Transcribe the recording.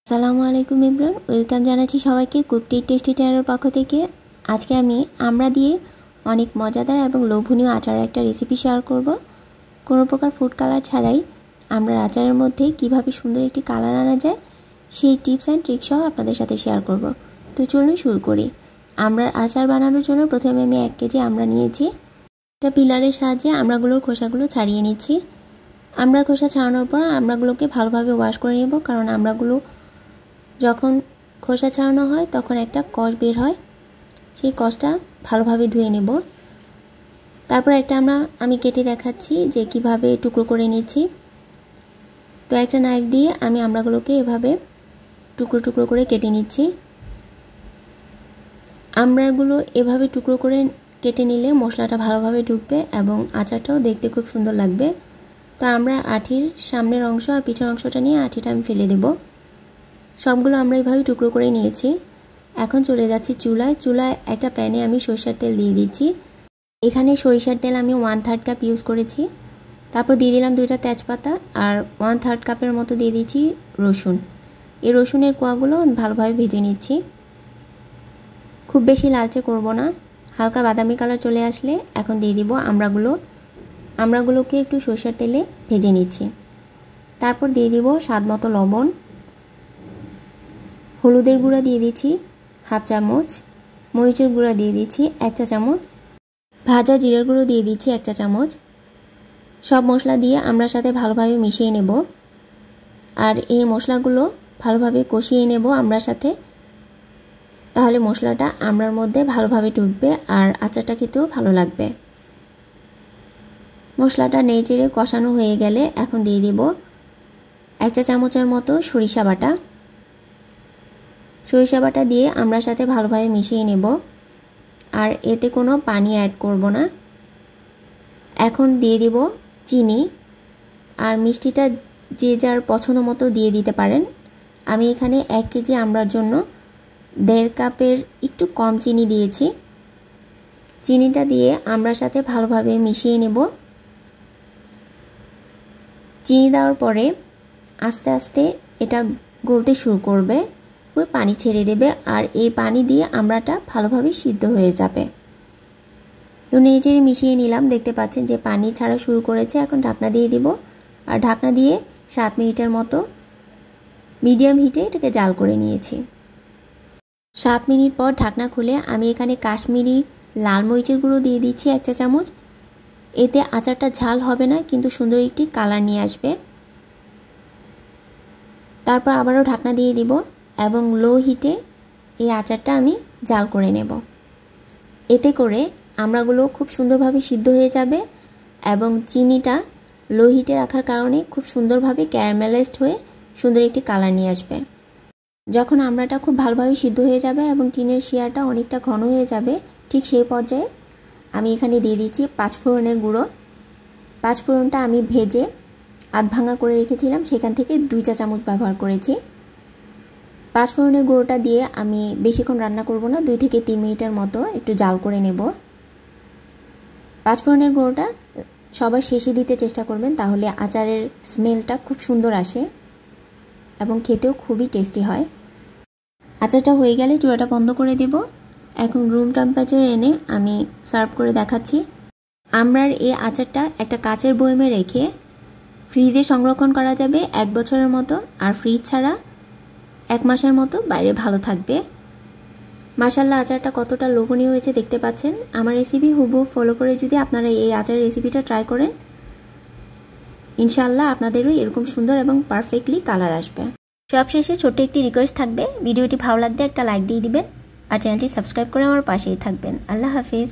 আসসালামু আলাইকুম ইমরান, ওয়েলকাম জানাচ্ছি সবাইকে কুকটি টেস্টি চ্যানেলের পক্ষ থেকে। আজকে আমি আমরা দিয়ে অনেক মজাদার এবং লোভনীয় আচারের একটা রেসিপি শেয়ার করব। কোনো প্রকার ফুড কালার ছাড়াই আমরা আচারের মধ্যে কিভাবে সুন্দর একটি কালার আনা যায় সেই টিপস অ্যান্ড ট্রিক্স সহ আপনাদের সাথে শেয়ার করব। তো চলুন শুরু করি। আমড়ার আচার বানানোর জন্য প্রথমে আমি 1 কেজি আমড়া নিয়েছি। একটা পিলারের সাহায্যে আমড়াগুলোর খোসাগুলো ছাড়িয়ে নিচ্ছি। আমড়ার খোসা ছাড়ানোর পর আমড়াগুলোকে ভালোভাবে ওয়াশ করে নেব, কারণ আমড়াগুলো যখন খোসা ছাড়ানো হয় তখন একটা কষ বের হয়, সেই কষটা ভালোভাবে ধুয়ে নেব। তারপর একটা আমি কেটে দেখাচ্ছি যে কিভাবে টুকরো করে নিচ্ছি। তো একটা নাইফ দিয়ে আমি আমড়াগুলোকে এভাবে টুকরো টুকরো করে কেটে নিচ্ছি। আমড়াগুলো এভাবে টুকরো করে কেটে নিলে মশলাটা ভালোভাবে ঢুকবে এবং আচারটাও দেখতে খুব সুন্দর লাগবে। তো আমরা আঠির সামনের অংশ আর পিছের অংশটা নিয়ে আঠিটা আমি ফেলে দেব। সবগুলো আমরা এইভাবে টুকরো করে নিয়েছি। এখন চলে যাচ্ছি চুলায় একটা প্যানে আমি সরিষার তেল দিয়ে দিচ্ছি। এখানে সরিষার তেল আমি 1/3 কাপ ইউজ করেছি। তারপর দিয়ে দিলাম 2টা তেজপাতা আর 1/3 কাপের মতো দিয়ে দিচ্ছি রসুন। এই রসুনের কোয়াগুলো আমি ভালোভাবে ভেজে নিচ্ছি। খুব বেশি লালচে করব না, হালকা বাদামি কালার চলে আসলে এখন দিয়ে দিব আমড়াগুলোকে একটু সরিষার তেলে ভেজে নিচ্ছি। তারপর দিয়ে দিব স্বাদ মতো লবণ, হলুদের গুঁড়া দিয়ে দিচ্ছি 1/2 চামচ, মরিচের গুঁড়া দিয়ে দিচ্ছি 1 চা চামচ, ভাজা জিরার গুঁড়ো দিয়ে দিচ্ছি 1 চা চামচ। সব মশলা দিয়ে আমড়ার সাথে ভালোভাবে মিশিয়ে নেব আর এই মশলাগুলো ভালোভাবে কষিয়ে নেব আমড়ার সাথে। তাহলে মশলাটা আমড়ার মধ্যে ভালোভাবে ঢুকবে আর আচারটা খেতেও ভালো লাগবে। মশলাটা নেড়ে কষানো হয়ে গেলে এখন দিয়ে দিব 1 চা চামচের মতো সরিষা বাটা দিয়ে আমড়ার সাথে ভালোভাবে মিশিয়ে নেব আর এতে কোনো পানি অ্যাড করব না। এখন দিয়ে দিব চিনি, আর মিষ্টিটা যে যার পছন্দ মতো দিয়ে দিতে পারেন। আমি এখানে 1 কেজি আমড়ার জন্য 1.5 কাপের একটু কম চিনি দিয়েছি। চিনিটা দিয়ে আমড়ার সাথে ভালোভাবে মিশিয়ে নেব। চিনি দেওয়ার পরে আস্তে আস্তে এটা গলতে শুরু করবে, ওই পানি ছেড়ে দেবে আর এই পানি দিয়ে আমড়াটা ভালোভাবে সিদ্ধ হয়ে যাবে। তো নেড়ে মিশিয়ে নিলাম, দেখতে পাচ্ছেন যে পানি ছাড়া শুরু করেছে। এখন ঢাকনা দিয়ে দিব আর ঢাকনা দিয়ে 7 মিনিটের মতো মিডিয়াম হিটে এটাকে জাল করে নিয়েছি। 7 মিনিট পর ঢাকনা খুলে আমি এখানে কাশ্মীরি লাল মরিচের গুঁড়ো দিয়ে দিচ্ছি 1 চা চামচ। এতে আচারটা ঝাল হবে না, কিন্তু সুন্দর একটি কালার নিয়ে আসবে। তারপর আবারও ঢাকনা দিয়ে দিব এবং লো হিটে এই আচারটা আমি জাল করে নেব। এতে করে আমড়াগুলো খুব সুন্দরভাবে সিদ্ধ হয়ে যাবে এবং চিনিটা লো হিটে রাখার কারণে খুব সুন্দরভাবে ক্যারামেলাইজড হয়ে সুন্দর একটি কালার নিয়ে আসবে। যখন আমড়াটা খুব ভালোভাবে সিদ্ধ হয়ে যাবে এবং চিনির শিরাটা অনেকটা ঘন হয়ে যাবে, ঠিক সেই পর্যায়ে আমি এখানে দিয়ে দিচ্ছি 5 ফোড়নের গুঁড়ো। 5 ফোড়নটা আমি ভেজে আধ ভাঙা করে রেখেছিলাম, সেখান থেকে 2 চা চামচ ব্যবহার করেছি। 5 ফোড়নের গুঁড়োটা দিয়ে আমি বেশিক্ষণ রান্না করব না, 2 থেকে 3 মিনিটের মতো একটু জাল করে নেব। 5 ফোড়নের গুঁড়োটা সবার শেষে দিতে চেষ্টা করবেন, তাহলে আচারের স্মেলটা খুব সুন্দর আসে এবং খেতেও খুবই টেস্টি হয়। আচারটা হয়ে গেলে চুলাটা বন্ধ করে দেব। এখন রুম টেম্পারেচারে এনে আমি সার্ভ করে দেখাচ্ছি। আমড়ার এই আচারটা একটা কাচের বয়মে রেখে ফ্রিজে সংরক্ষণ করা যাবে 1 বছরের মতো, আর ফ্রিজ ছাড়া 1 মাসের মতো বাইরে ভালো থাকবে। মাশাআল্লাহ, আচারটা কতটা লোভনীয় হয়েছে দেখতে পাচ্ছেন। আমার রেসিপি হুবহু ফলো করে যদি আপনারা এই আচারের রেসিপিটা ট্রাই করেন, ইনশাআল্লাহ আপনাদেরও এরকম সুন্দর এবং পারফেক্টলি কালার আসবে। সবশেষে ছোট্ট একটি রিকোয়েস্ট থাকবে, ভিডিওটি ভালো লাগলে একটা লাইক দিয়ে দিবেন আর চ্যানেলটি সাবস্ক্রাইব করে আমার পাশেই থাকবেন। আল্লাহ হাফিজ।